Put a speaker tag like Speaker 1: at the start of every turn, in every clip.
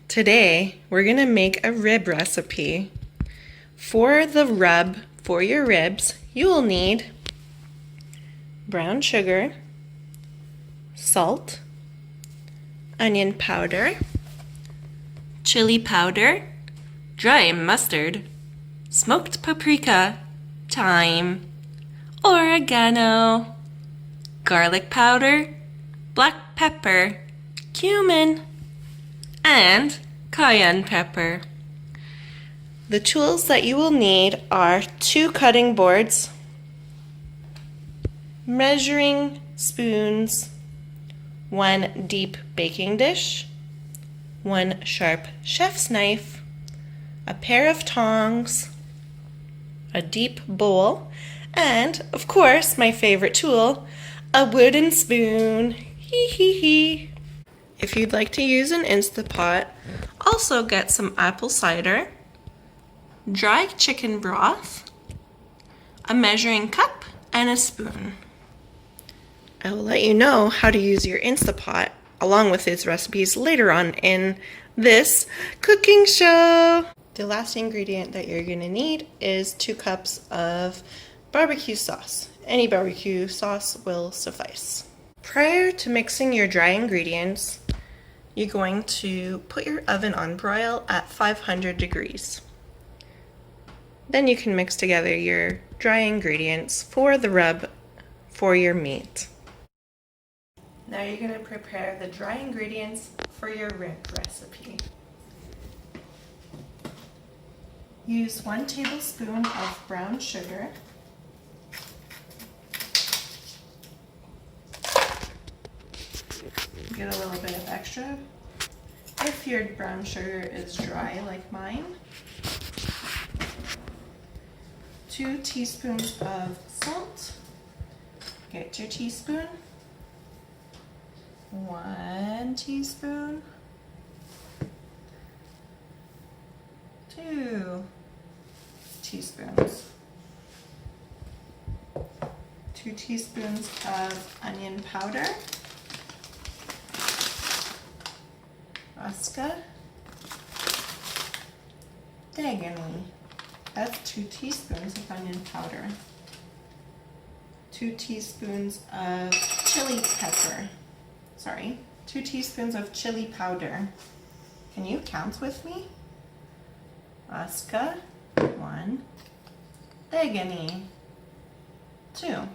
Speaker 1: Today, we're gonna make a rib recipe. For the rub for your ribs, you will need brown sugar, salt, onion powder, chili powder, dry mustard, smoked paprika, thyme, oregano, garlic powder, black pepper, cumin, and cayenne pepper. The tools that you will need are 2 cutting boards, measuring spoons, 1 deep baking dish, 1 sharp chef's knife, a pair of tongs, a deep bowl, and, of course, my favorite tool, a wooden spoon. Hee hee hee. If you'd like to use an Instapot, also get some apple cider, dry chicken broth, a measuring cup, and a spoon. I will let you know how to use your Instapot along with its recipes later on in this cooking show. The last ingredient that you're going to need is 2 cups of barbecue sauce. Any barbecue sauce will suffice. Prior to mixing your dry ingredients, you're going to put your oven on broil at 500 degrees. Then you can mix together your dry ingredients for the rub for your meat. Now you're going to prepare the dry ingredients for your rib recipe. Use 1 tablespoon of brown sugar, get a little bit of extra if your brown sugar is dry like mine. 2 teaspoons of salt, get your teaspoon, 1 teaspoon, 2 teaspoons, 2 teaspoons of onion powder, Aska, Dagany. That's 2 teaspoons of onion powder. 2 teaspoons of chili pepper. 2 teaspoons of chili powder. Can you count with me? Aska, 1. Dagany, 2.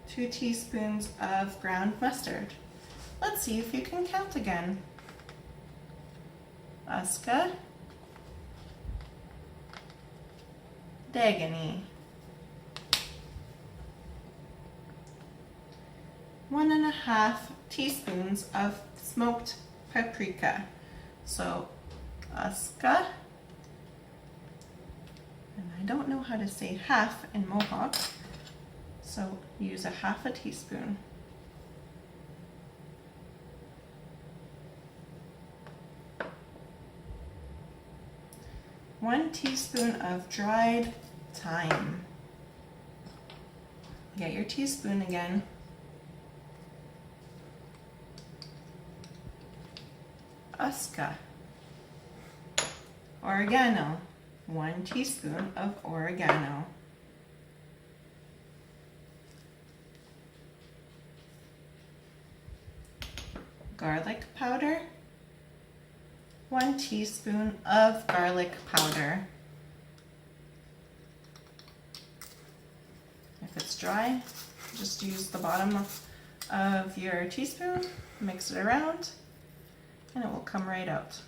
Speaker 1: 2 teaspoons of ground mustard. Let's see if you can count again. Aska, Dagany. 1.5 teaspoons of smoked paprika. So, Aska, and I don't know how to say half in Mohawk, so use 1/2 teaspoon. 1 teaspoon of dried thyme. Get your teaspoon again. Aska. Oregano. 1 teaspoon of oregano. Garlic powder. 1 teaspoon of garlic powder. If it's dry, just use the bottom of your teaspoon, mix it around, and it will come right out.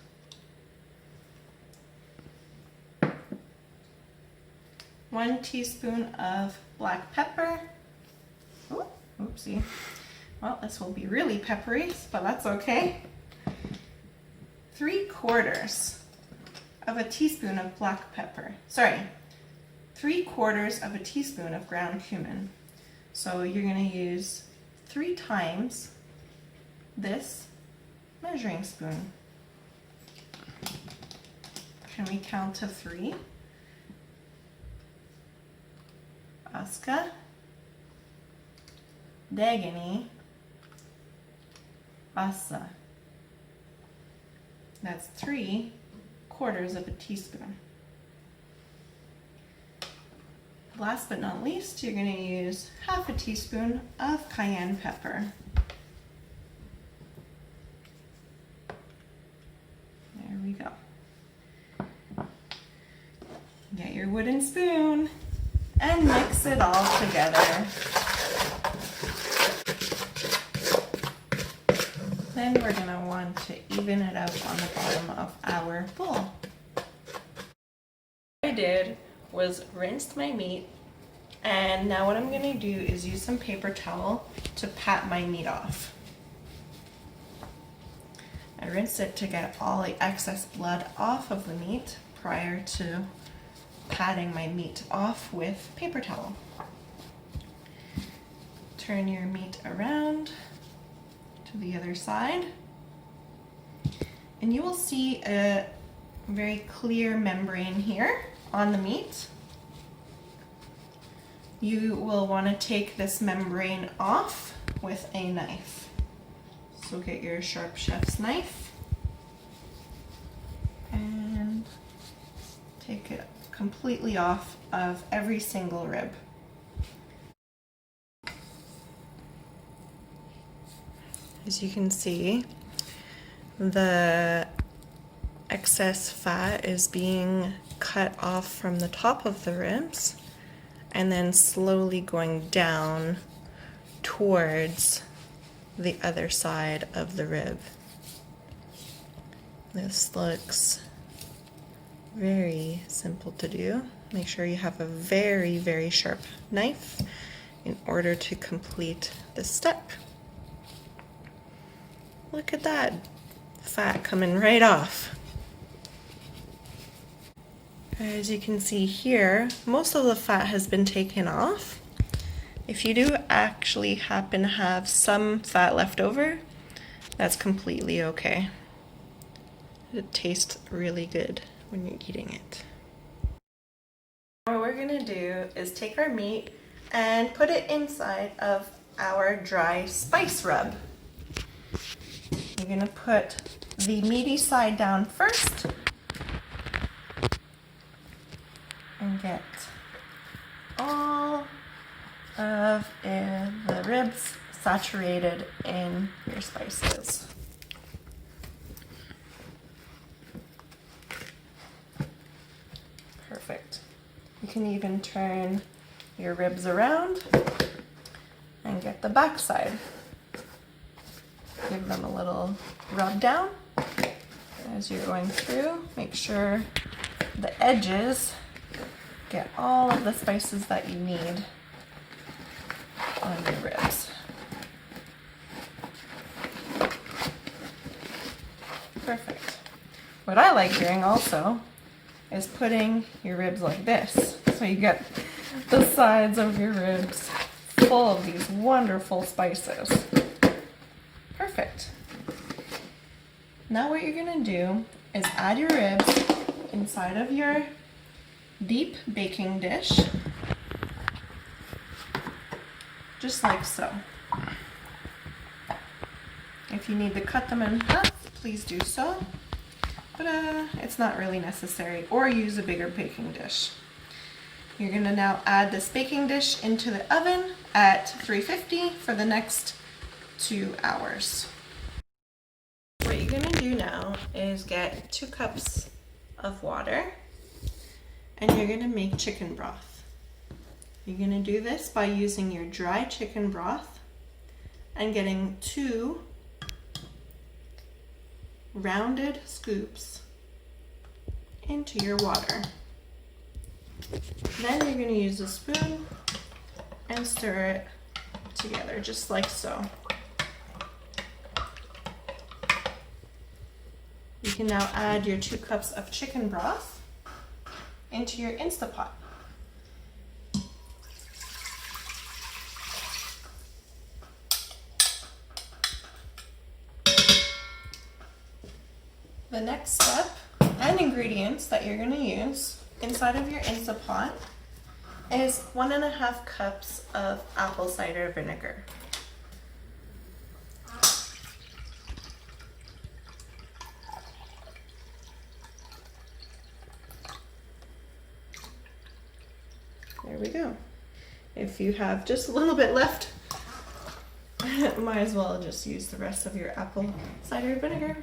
Speaker 1: 1 teaspoon of black pepper. Ooh, oopsie. Well, this will be really peppery, but that's okay. 3/4 of a teaspoon of black pepper. 3/4 of a teaspoon of ground cumin. So you're going to use 3 times this measuring spoon. Can we count to 3? Aska, Dagany, asa. That's 3/4 of a teaspoon. Last but not least, you're going to use 1/2 teaspoon of cayenne pepper. There we go. Get your wooden spoon and mix it all together. Then we're going to want to even it out on the bottom of our bowl. What I did was rinsed my meat, and now what I'm going to do is use some paper towel to pat my meat off. I rinsed it to get all the excess blood off of the meat prior to patting my meat off with paper towel. Turn your meat around to the other side, and you will see a very clear membrane here on the meat. You will want to take this membrane off with a knife. So get your sharp chef's knife and take it completely off of every single rib. As you can see, the excess fat is being cut off from the top of the ribs and then slowly going down towards the other side of the rib. This looks very simple to do. Make sure you have a very, very sharp knife in order to complete this step. Look at that fat coming right off. As you can see here, most of the fat has been taken off. If you do actually happen to have some fat left over, that's completely okay. It tastes really good when you're eating it. What we're gonna do is take our meat and put it inside of our dry spice rub. You're gonna put the meaty side down first and get all of the ribs saturated in your spices. Perfect. You can even turn your ribs around and get the back side. Give them a little rub down as you're going through. Make sure the edges get all of the spices that you need on your ribs. Perfect. What I like doing also is putting your ribs like this. So you get the sides of your ribs full of these wonderful spices. Perfect. Now what you're gonna do is add your ribs inside of your deep baking dish, just like so. If you need to cut them in half, please do so, but it's not really necessary, or use a bigger baking dish. You're gonna now add this baking dish into the oven at 350 for the next 2 hours. What you're gonna do now is get 2 cups of water, and you're gonna make chicken broth. You're gonna do this by using your dry chicken broth and getting 2 rounded scoops into your water. Then you're gonna use a spoon and stir it together, just like so. You can now add your 2 cups of chicken broth into your Instapot. The next step and ingredients that you're going to use inside of your Instapot is 1.5 cups of apple cider vinegar. There we go. If you have just a little bit left, might as well just use the rest of your apple cider vinegar.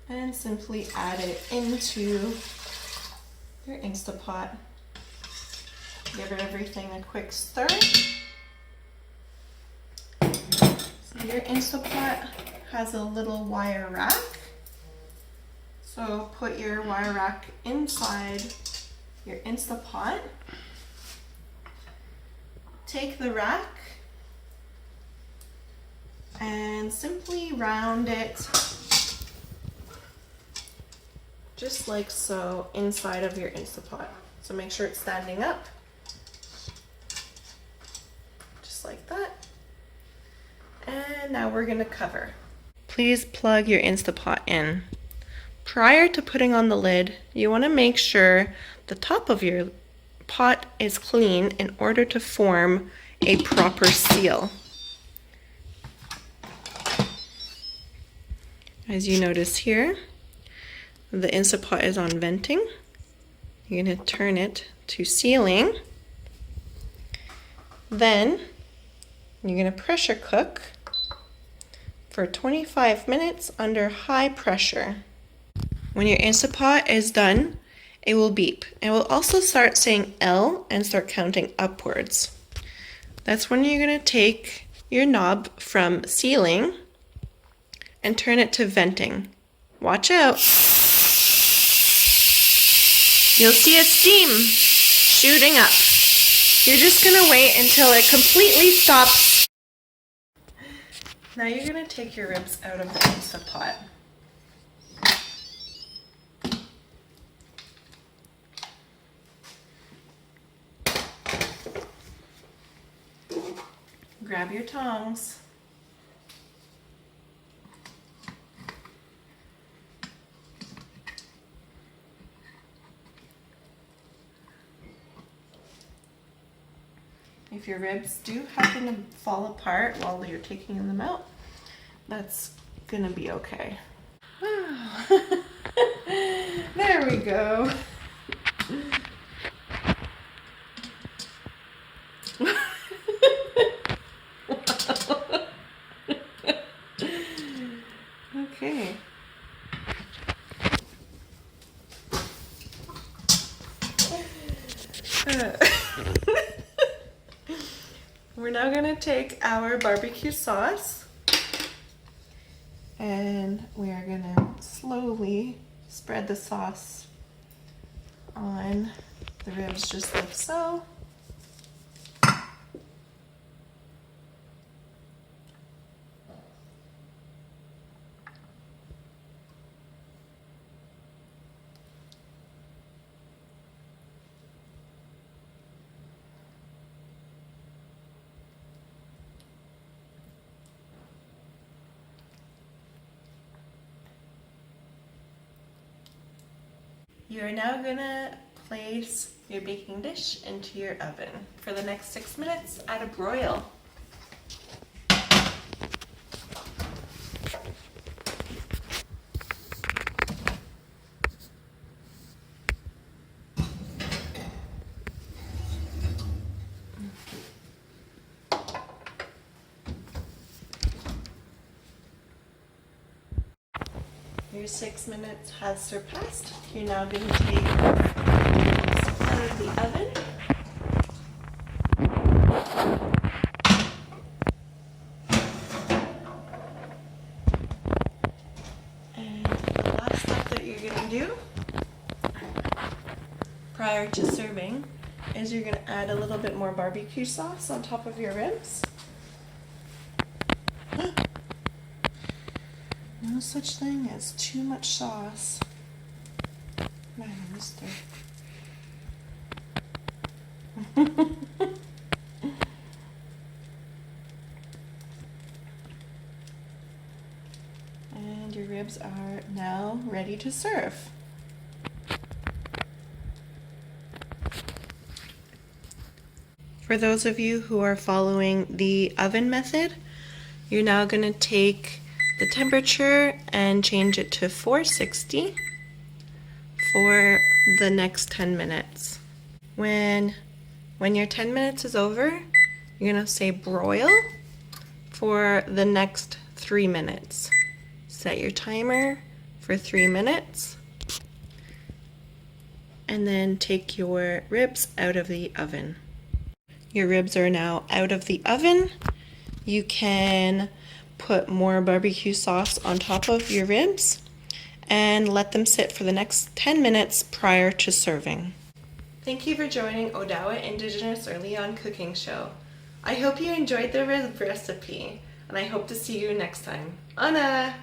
Speaker 1: And simply add it into your Instapot. Give everything a quick stir. So your Instapot has a little wire rack. So put your wire rack inside your Instapot. Take the rack and simply round it just like so inside of your Instapot. So make sure it's standing up, just like that. And now we're gonna cover. Please plug your Instapot in. Prior to putting on the lid, you wanna make sure the top of your pot is clean in order to form a proper seal. As you notice here, the Instapot is on venting. You're going to turn it to sealing. Then you're going to pressure cook for 25 minutes under high pressure. When your Instapot is done, it will beep. It will also start saying L and start counting upwards. That's when you're going to take your knob from sealing and turn it to venting. Watch out. You'll see a steam shooting up. You're just going to wait until it completely stops. Now you're going to take your ribs out of the Instapot. Grab your tongs. If your ribs do happen to fall apart while you're taking them out, that's gonna be okay. There we go. Okay. We're now going to take our barbecue sauce and we are going to slowly spread the sauce on the ribs just like so. You are now going to place your baking dish into your oven. For the next 6 minutes, add a broil. Your 6 minutes has surpassed. You're now going to take this out of the oven. And the last step that you're going to do prior to serving is you're going to add a little bit more barbecue sauce on top of your ribs. No such thing as too much sauce. Man, mister. And your ribs are now ready to serve. For those of you who are following the oven method, you're now going to take the temperature and change it to 460 for the next 10 minutes. When your 10 minutes is over, you're gonna say broil for the next 3 minutes. Set your timer for 3 minutes. And then take your ribs out of the oven. Your ribs are now out of the oven. You can put more barbecue sauce on top of your ribs and let them sit for the next 10 minutes prior to serving. Thank you for joining Odawa Indigenous EarlyON cooking show. I hope you enjoyed the recipe, and I hope to see you next time. Anna!